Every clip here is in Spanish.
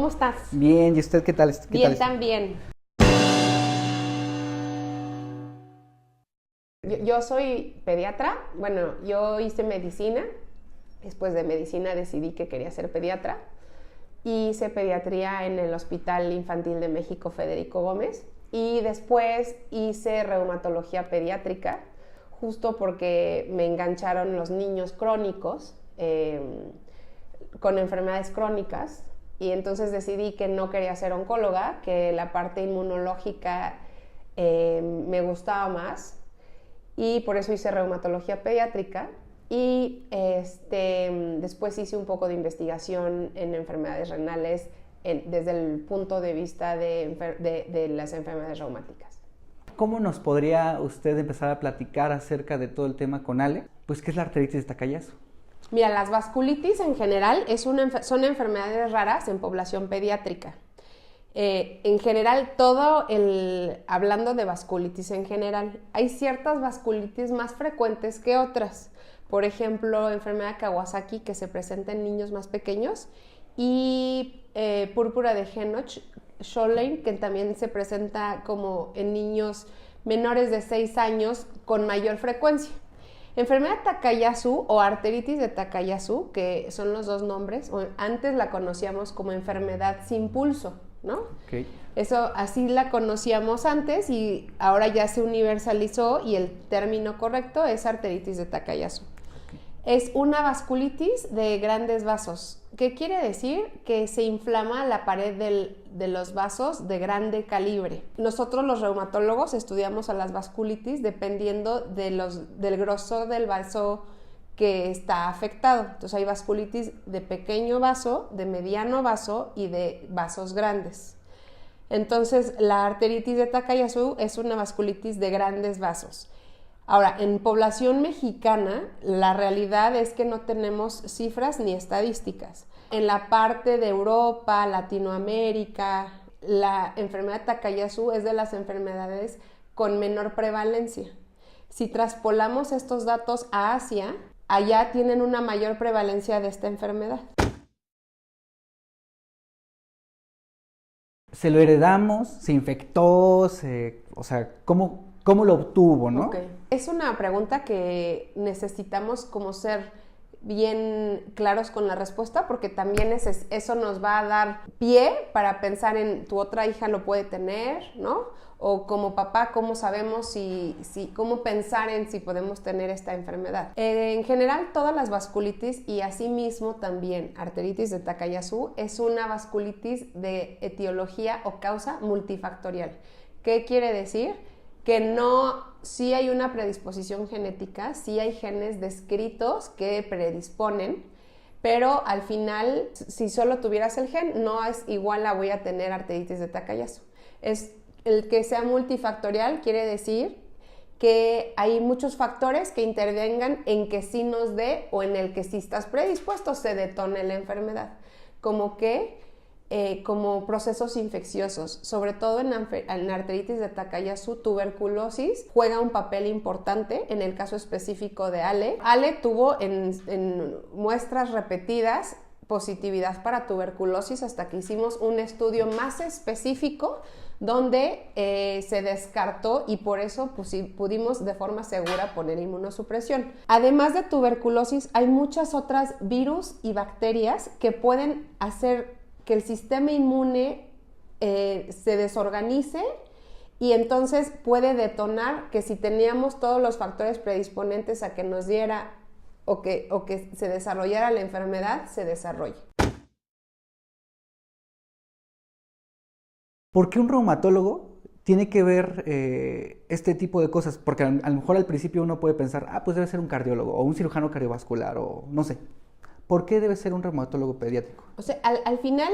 ¿cómo estás? Bien, ¿y usted qué tal? Bien, también. Yo soy pediatra, bueno, yo hice medicina, después de medicina decidí que quería ser pediatra. Hice pediatría en el Hospital Infantil de México Federico Gómez y después hice reumatología pediátrica, justo porque me engancharon los niños crónicos con enfermedades crónicas, y entonces decidí que no quería ser oncóloga, que la parte inmunológica me gustaba más, y por eso hice reumatología pediátrica. Y después hice un poco de investigación en enfermedades renales desde el punto de vista de las enfermedades reumáticas. ¿Cómo nos podría usted empezar a platicar acerca de todo el tema con Ale? Pues, ¿qué es la arteritis de Takayasu? Mira, las vasculitis en general son enfermedades raras en población pediátrica. En general, hablando de vasculitis en general, hay ciertas vasculitis más frecuentes que otras. Por ejemplo, enfermedad de Kawasaki, que se presenta en niños más pequeños, y púrpura de Henoch-Schönlein, que también se presenta como en niños menores de 6 años con mayor frecuencia. Enfermedad de Takayasu o arteritis de Takayasu, que son los dos nombres, antes la conocíamos como enfermedad sin pulso, ¿no? Okay. Eso así la conocíamos antes y ahora ya se universalizó y el término correcto es arteritis de Takayasu. Es una vasculitis de grandes vasos. ¿Qué quiere decir? Que se inflama la pared de los vasos de grande calibre. Nosotros los reumatólogos estudiamos a las vasculitis dependiendo del grosor del vaso que está afectado. Entonces hay vasculitis de pequeño vaso, de mediano vaso y de vasos grandes. Entonces la arteritis de Takayasu es una vasculitis de grandes vasos. Ahora, en población mexicana, la realidad es que no tenemos cifras ni estadísticas. En la parte de Europa, Latinoamérica, la enfermedad de Takayasu es de las enfermedades con menor prevalencia. Si traspolamos estos datos a Asia, allá tienen una mayor prevalencia de esta enfermedad. ¿Se lo heredamos? ¿Se infectó? ¿Cómo lo obtuvo, no? Okay. Es una pregunta que necesitamos como ser bien claros con la respuesta, porque también eso nos va a dar pie para pensar en tu otra hija lo puede tener, ¿no? O como papá, ¿cómo sabemos cómo pensar en si podemos tener esta enfermedad? En general, todas las vasculitis y asimismo también arteritis de Takayasu es una vasculitis de etiología o causa multifactorial. ¿Qué quiere decir? Que sí hay una predisposición genética, sí hay genes descritos que predisponen, pero al final, si solo tuvieras el gen, no es igual a voy a tener arteritis de Takayasu. El que sea multifactorial quiere decir que hay muchos factores que intervengan en que sí nos dé o en el que si estás predispuesto se detone la enfermedad, como procesos infecciosos, sobre todo en arteritis de Takayasu, tuberculosis juega un papel importante. En el caso específico de Ale tuvo en muestras repetidas positividad para tuberculosis hasta que hicimos un estudio más específico donde se descartó y por eso pudimos de forma segura poner inmunosupresión. Además de tuberculosis, hay muchas otras virus y bacterias que pueden hacer que el sistema inmune se desorganice y entonces puede detonar que si teníamos todos los factores predisponentes a que nos diera o que se desarrollara la enfermedad, se desarrolle. ¿Por qué un reumatólogo tiene que ver este tipo de cosas? Porque a lo mejor al principio uno puede pensar, pues debe ser un cardiólogo o un cirujano cardiovascular o no sé. ¿Por qué debe ser un reumatólogo pediátrico? O sea, al final,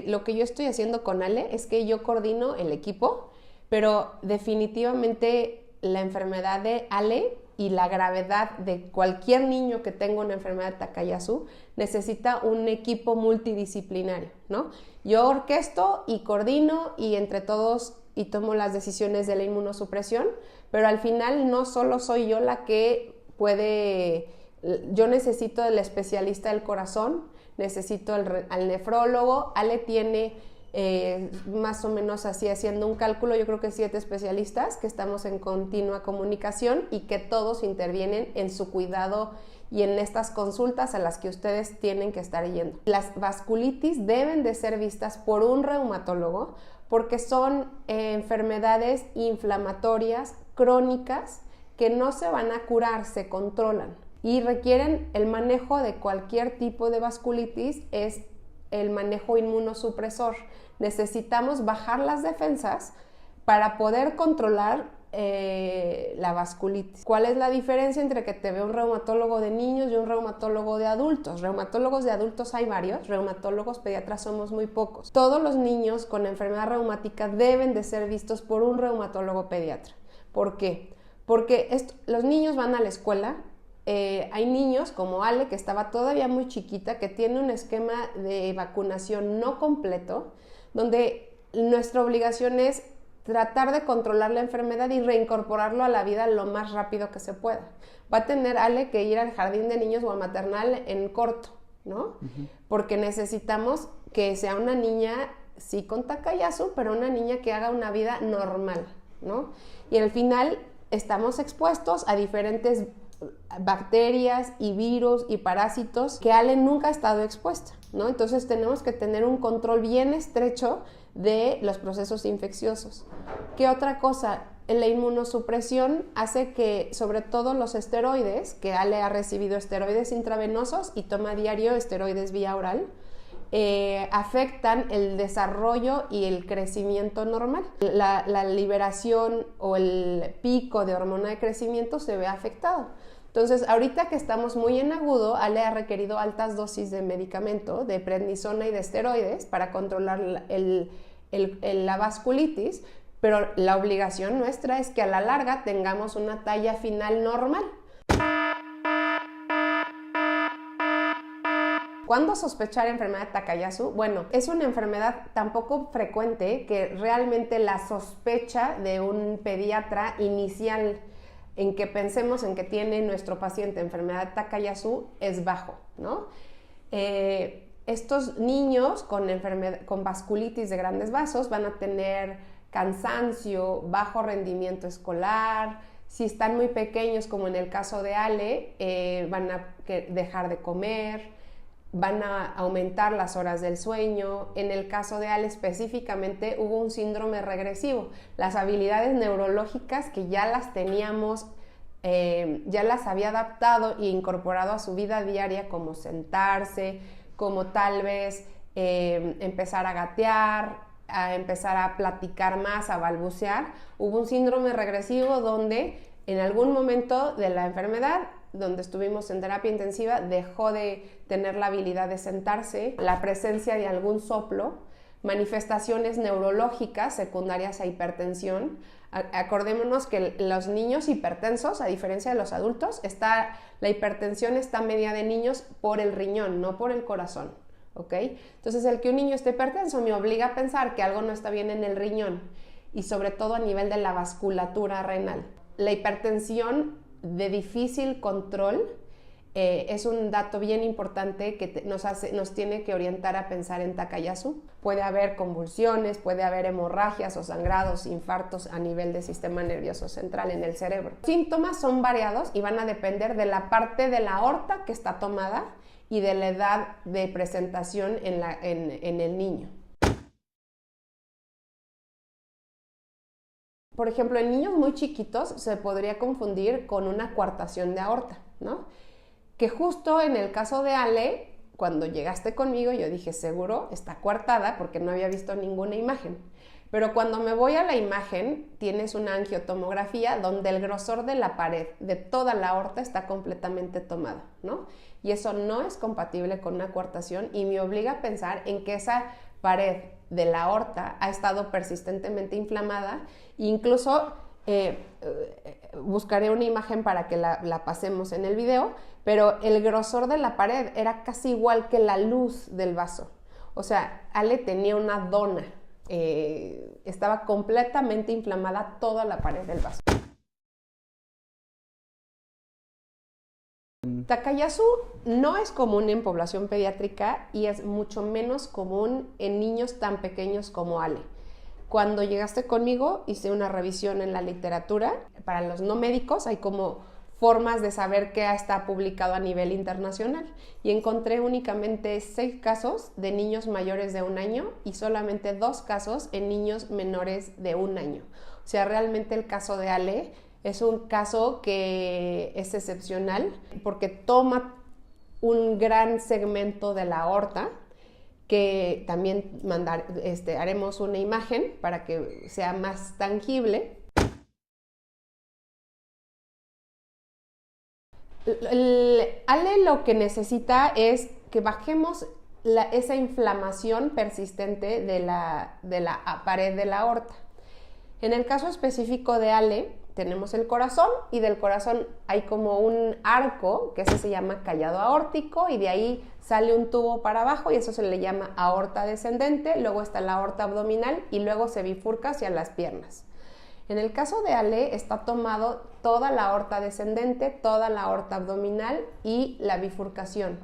lo que yo estoy haciendo con Ale es que yo coordino el equipo, pero definitivamente la enfermedad de Ale y la gravedad de cualquier niño que tenga una enfermedad de Takayasu necesita un equipo multidisciplinario, ¿no? Yo orquesto y coordino y entre todos y tomo las decisiones de la inmunosupresión, pero al final no solo soy yo la que puede. Yo necesito del especialista del corazón, necesito al nefrólogo. Ale tiene más o menos así, haciendo un cálculo, yo creo que 7 especialistas que estamos en continua comunicación y que todos intervienen en su cuidado y en estas consultas a las que ustedes tienen que estar yendo. Las vasculitis deben de ser vistas por un reumatólogo porque son enfermedades inflamatorias crónicas que no se van a curar, se controlan y requieren el manejo de cualquier tipo de vasculitis, es el manejo inmunosupresor. Necesitamos bajar las defensas para poder controlar la vasculitis. ¿Cuál es la diferencia entre que te vea un reumatólogo de niños y un reumatólogo de adultos? Reumatólogos de adultos hay varios, reumatólogos pediatras somos muy pocos. Todos los niños con enfermedad reumática deben de ser vistos por un reumatólogo pediatra. ¿Por qué? Porque los niños van a la escuela. Hay niños como Ale, que estaba todavía muy chiquita, que tiene un esquema de vacunación no completo, donde nuestra obligación es tratar de controlar la enfermedad y reincorporarlo a la vida lo más rápido que se pueda. Va a tener Ale que ir al jardín de niños o a maternal en corto, ¿no? Porque necesitamos que sea una niña, sí con Takayasu, pero una niña que haga una vida normal, ¿no? Y al final estamos expuestos a diferentes bacterias y virus y parásitos que Ale nunca ha estado expuesta, ¿no? Entonces tenemos que tener un control bien estrecho de los procesos infecciosos. ¿Qué otra cosa? La inmunosupresión hace que, sobre todo los esteroides, que Ale ha recibido esteroides intravenosos y toma diario esteroides vía oral, afectan el desarrollo y el crecimiento normal. La liberación o el pico de hormona de crecimiento se ve afectado. Entonces, ahorita que estamos muy en agudo, Ale ha requerido altas dosis de medicamento, de prednisona y de esteroides para controlar la vasculitis, pero la obligación nuestra es que a la larga tengamos una talla final normal. ¿Cuándo sospechar enfermedad de Takayasu? Bueno, es una enfermedad tan poco frecuente que realmente la sospecha de un pediatra inicial en que pensemos en que tiene nuestro paciente enfermedad de Takayasu es bajo, ¿no? Estos niños con vasculitis de grandes vasos van a tener cansancio, bajo rendimiento escolar. Si están muy pequeños, como en el caso de Ale, van a dejar de comer, van a aumentar las horas del sueño. En el caso de Ale específicamente hubo un síndrome regresivo. Las habilidades neurológicas que ya las teníamos, ya las había adaptado e incorporado a su vida diaria, como sentarse, como tal vez empezar a gatear, a empezar a platicar más, a balbucear. Hubo un síndrome regresivo donde en algún momento de la enfermedad, donde estuvimos en terapia intensiva, dejó de tener la habilidad de sentarse, la presencia de algún soplo, manifestaciones neurológicas secundarias a hipertensión. Acordémonos que los niños hipertensos, a diferencia de los adultos, la hipertensión está medida de niños por el riñón, no por el corazón, ¿ok? Entonces, el que un niño esté hipertenso me obliga a pensar que algo no está bien en el riñón y sobre todo a nivel de la vasculatura renal. La hipertensión de difícil control es un dato bien importante que nos tiene que orientar a pensar en Takayasu. Puede haber convulsiones, puede haber hemorragias o sangrados, infartos a nivel del sistema nervioso central en el cerebro. Los síntomas son variados y van a depender de la parte de la aorta que está tomada y de la edad de presentación en el niño. Por ejemplo, en niños muy chiquitos se podría confundir con una coartación de aorta, ¿no? Que justo en el caso de Ale, cuando llegaste conmigo, yo dije, seguro está coartada porque no había visto ninguna imagen. Pero cuando me voy a la imagen, tienes una angiotomografía donde el grosor de la pared de toda la aorta está completamente tomada, ¿no? Y eso no es compatible con una coartación y me obliga a pensar en que esa pared de la aorta ha estado persistentemente inflamada. Incluso buscaré una imagen para que la pasemos en el video, pero el grosor de la pared era casi igual que la luz del vaso. O sea, Ale tenía una dona, estaba completamente inflamada toda la pared del vaso. Takayasu no es común en población pediátrica y es mucho menos común en niños tan pequeños como Ale. Cuando llegaste conmigo hice una revisión en la literatura. Para los no médicos hay como formas de saber qué está publicado a nivel internacional y encontré únicamente 6 casos de niños mayores de 1 año y solamente 2 casos en niños menores de 1 año. O sea, realmente el caso de Ale es un caso que es excepcional porque toma un gran segmento de la aorta, que también haremos una imagen para que sea más tangible. Ale lo que necesita es que bajemos esa inflamación persistente de la pared de la aorta. En el caso específico de Ale, tenemos el corazón y del corazón hay como un arco, que ese se llama callado aórtico, y de ahí sale un tubo para abajo y eso se le llama aorta descendente. Luego está la aorta abdominal y luego se bifurca hacia las piernas. En el caso de Ale está tomado toda la aorta descendente, toda la aorta abdominal y la bifurcación.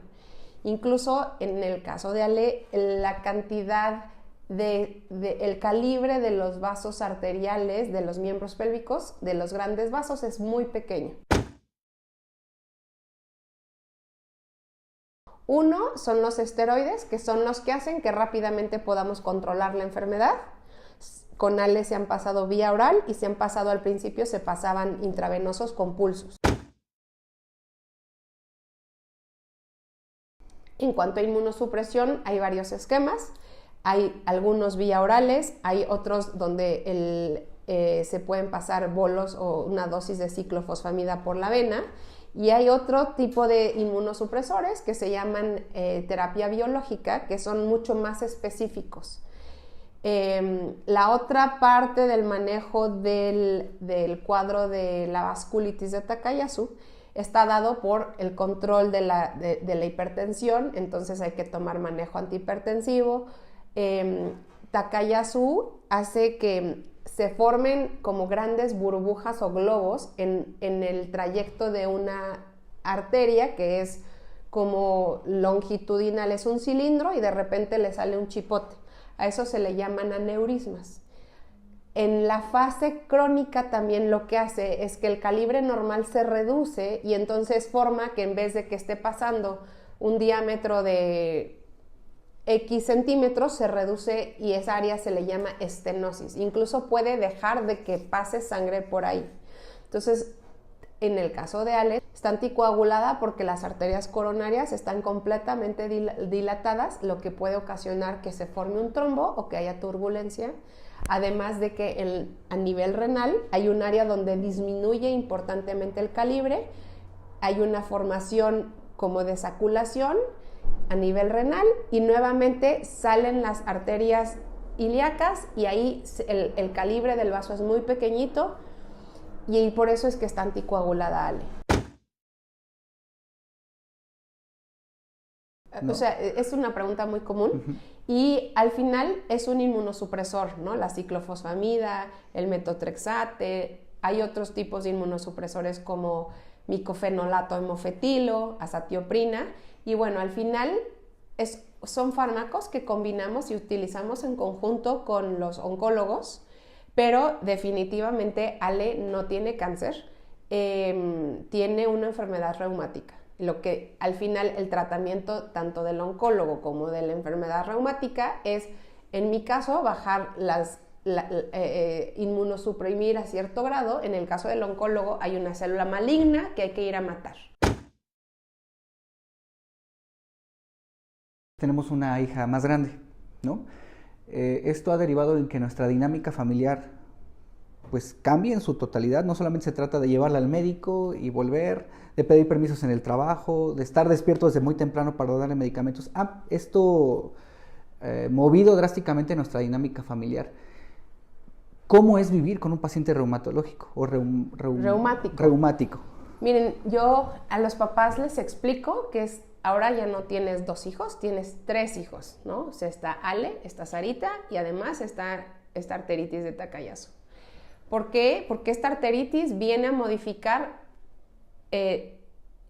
Incluso en el caso de Ale, la cantidad el calibre de los vasos arteriales de los miembros pélvicos, de los grandes vasos, es muy pequeño. Uno son los esteroides, que son los que hacen que rápidamente podamos controlar la enfermedad. Con Ale se han pasado vía oral y se han pasado al principio, se pasaban intravenosos con pulsos. En cuanto a inmunosupresión, hay varios esquemas. Hay algunos vía orales, hay otros donde se pueden pasar bolos o una dosis de ciclofosfamida por la vena, y hay otro tipo de inmunosupresores que se llaman terapia biológica, que son mucho más específicos. La otra parte del manejo del cuadro de la vasculitis de Takayasu está dado por el control de la hipertensión, entonces hay que tomar manejo antihipertensivo. Takayasu hace que se formen como grandes burbujas o globos en el trayecto de una arteria que es como longitudinal, es un cilindro y de repente le sale un chipote. A eso se le llaman aneurismas. En la fase crónica también lo que hace es que el calibre normal se reduce y entonces forma que en vez de que esté pasando un diámetro de X centímetros, se reduce y esa área se le llama estenosis. Incluso puede dejar de que pase sangre por ahí. Entonces, en el caso de Ale, está anticoagulada porque las arterias coronarias están completamente dilatadas, lo que puede ocasionar que se forme un trombo o que haya turbulencia. Además de que a nivel renal hay un área donde disminuye importantemente el calibre, hay una formación como de saculación a nivel renal y nuevamente salen las arterias ilíacas y ahí el calibre del vaso es muy pequeñito y por eso es que está anticoagulada Ale. No. O sea, es una pregunta muy común y al final es un inmunosupresor, ¿no? La ciclofosfamida, el metotrexate, hay otros tipos de inmunosupresores como micofenolato hemofetilo, azatioprina. Y bueno, al final son fármacos que combinamos y utilizamos en conjunto con los oncólogos, pero definitivamente Ale no tiene cáncer, tiene una enfermedad reumática. Lo que al final el tratamiento tanto del oncólogo como de la enfermedad reumática es, en mi caso, bajar inmunosuprimir a cierto grado. En el caso del oncólogo hay una célula maligna que hay que ir a matar. Tenemos una hija más grande, ¿no? Esto ha derivado en que nuestra dinámica familiar pues cambie en su totalidad. No solamente se trata de llevarla al médico y volver, de pedir permisos en el trabajo, de estar despierto desde muy temprano para darle medicamentos. Esto movido drásticamente nuestra dinámica familiar. ¿Cómo es vivir con un paciente reumatológico o reumático? Miren, yo a los papás les explico que ahora ya no tienes 2 hijos, tienes 3 hijos, ¿no? O sea, está Ale, está Sarita y además está esta arteritis de Takayasu. ¿Por qué? Porque esta arteritis viene a modificar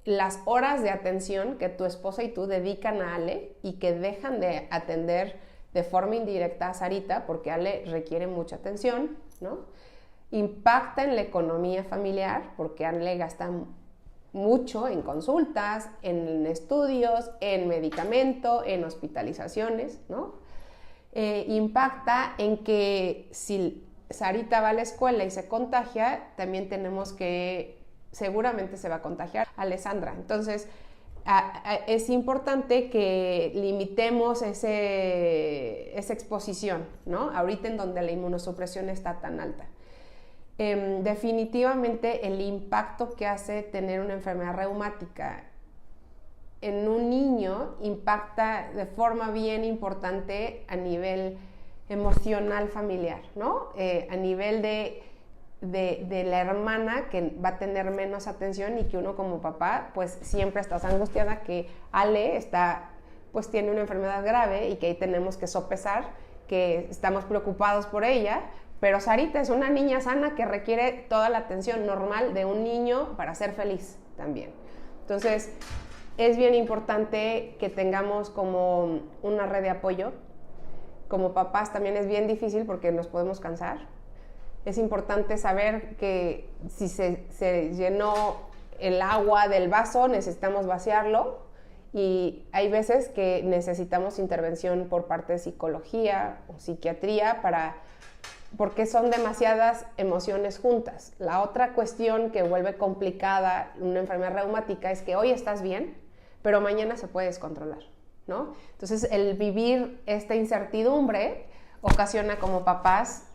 las horas de atención que tu esposa y tú dedican a Ale y que dejan de atender de forma indirecta a Sarita, porque Ale requiere mucha atención, ¿no? Impacta en la economía familiar, porque Ale gasta mucho en consultas, en estudios, en medicamento, en hospitalizaciones, ¿no? Impacta en que si Sarita va a la escuela y se contagia, también tenemos que, seguramente se va a contagiar a Alessandra. Entonces, es importante que limitemos esa exposición, ¿no? Ahorita en donde la inmunosupresión está tan alta. Definitivamente el impacto que hace tener una enfermedad reumática en un niño impacta de forma bien importante a nivel emocional familiar, ¿no? A nivel de la hermana, que va a tener menos atención, y que uno como papá pues siempre estás angustiada que Ale pues tiene una enfermedad grave y que ahí tenemos que sopesar, que estamos preocupados por ella, pero Sarita es una niña sana que requiere toda la atención normal de un niño para ser feliz también. Entonces es bien importante que tengamos como una red de apoyo. Como papás también es bien difícil porque nos podemos cansar. Es importante saber que si se llenó el agua del vaso, necesitamos vaciarlo, y hay veces que necesitamos intervención por parte de psicología o psiquiatría porque son demasiadas emociones juntas. La otra cuestión que vuelve complicada una enfermedad reumática es que hoy estás bien, pero mañana se puede descontrolar, ¿no? Entonces, el vivir esta incertidumbre ocasiona como papás,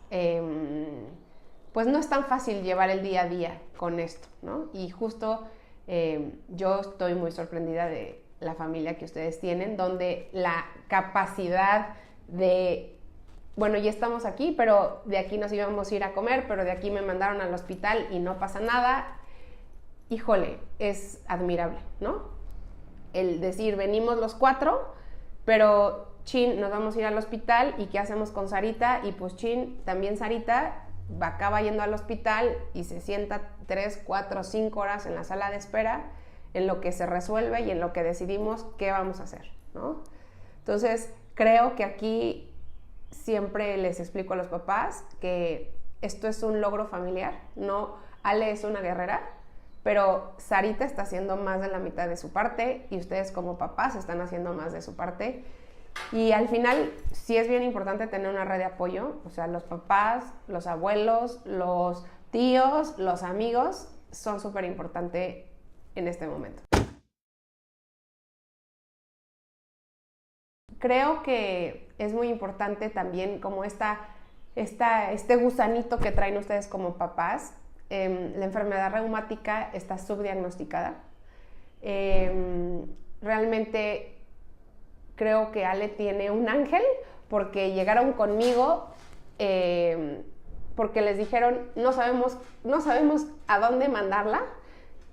pues no es tan fácil llevar el día a día con esto, ¿no? Y justo yo estoy muy sorprendida de la familia que ustedes tienen, donde la capacidad de, bueno, ya estamos aquí, pero de aquí nos íbamos a ir a comer, pero de aquí me mandaron al hospital y no pasa nada. Híjole, es admirable, ¿no? El decir, venimos los 4, pero chin, nos vamos a ir al hospital, ¿y qué hacemos con Sarita? Y pues chin, también Sarita acaba yendo al hospital y se sienta 3, 4, 5 horas en la sala de espera en lo que se resuelve y en lo que decidimos qué vamos a hacer, ¿no? Entonces, creo que aquí siempre les explico a los papás que esto es un logro familiar, no, Ale es una guerrera, pero Sarita está haciendo más de la mitad de su parte y ustedes como papás están haciendo más de su parte. Y al final sí es bien importante tener una red de apoyo, o sea, los papás, los abuelos, los tíos, los amigos son súper importantes en este momento. Creo que es muy importante también como este gusanito que traen ustedes como papás. La enfermedad reumática está subdiagnosticada. Realmente creo que Ale tiene un ángel, porque llegaron conmigo porque les dijeron no sabemos a dónde mandarla,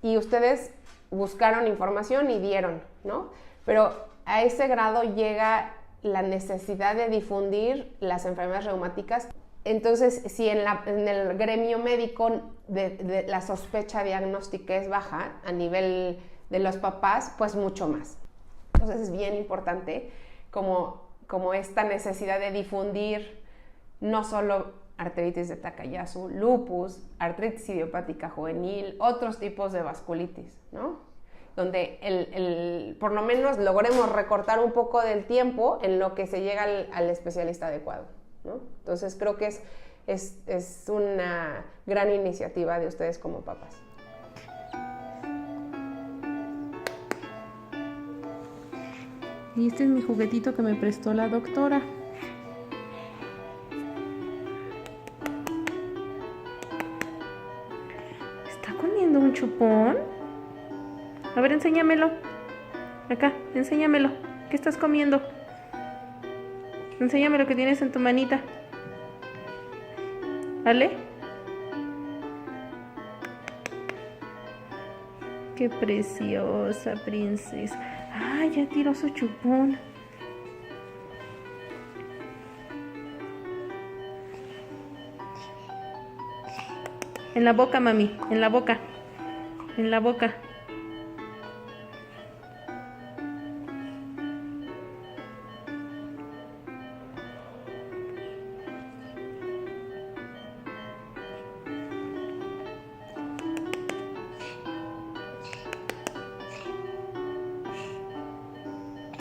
y ustedes buscaron información y dieron, ¿no? Pero a ese grado llega la necesidad de difundir las enfermedades reumáticas. Entonces, si en el gremio médico de la sospecha diagnóstica es baja, a nivel de los papás, pues mucho más. Entonces es bien importante como esta necesidad de difundir no solo arteritis de Takayasu, lupus, artritis idiopática juvenil, otros tipos de vasculitis, ¿no? Donde por lo menos logremos recortar un poco del tiempo en lo que se llega al especialista adecuado, ¿no? Entonces creo que es una gran iniciativa de ustedes como papás. Y este es mi juguetito que me prestó la doctora. ¿Está comiendo un chupón? A ver, enséñamelo. Acá, enséñamelo. ¿Qué estás comiendo? Enséñame lo que tienes en tu manita. ¿Vale? Qué preciosa princesa. Ah, ya tiró su chupón. En la boca, mami. En la boca. En la boca.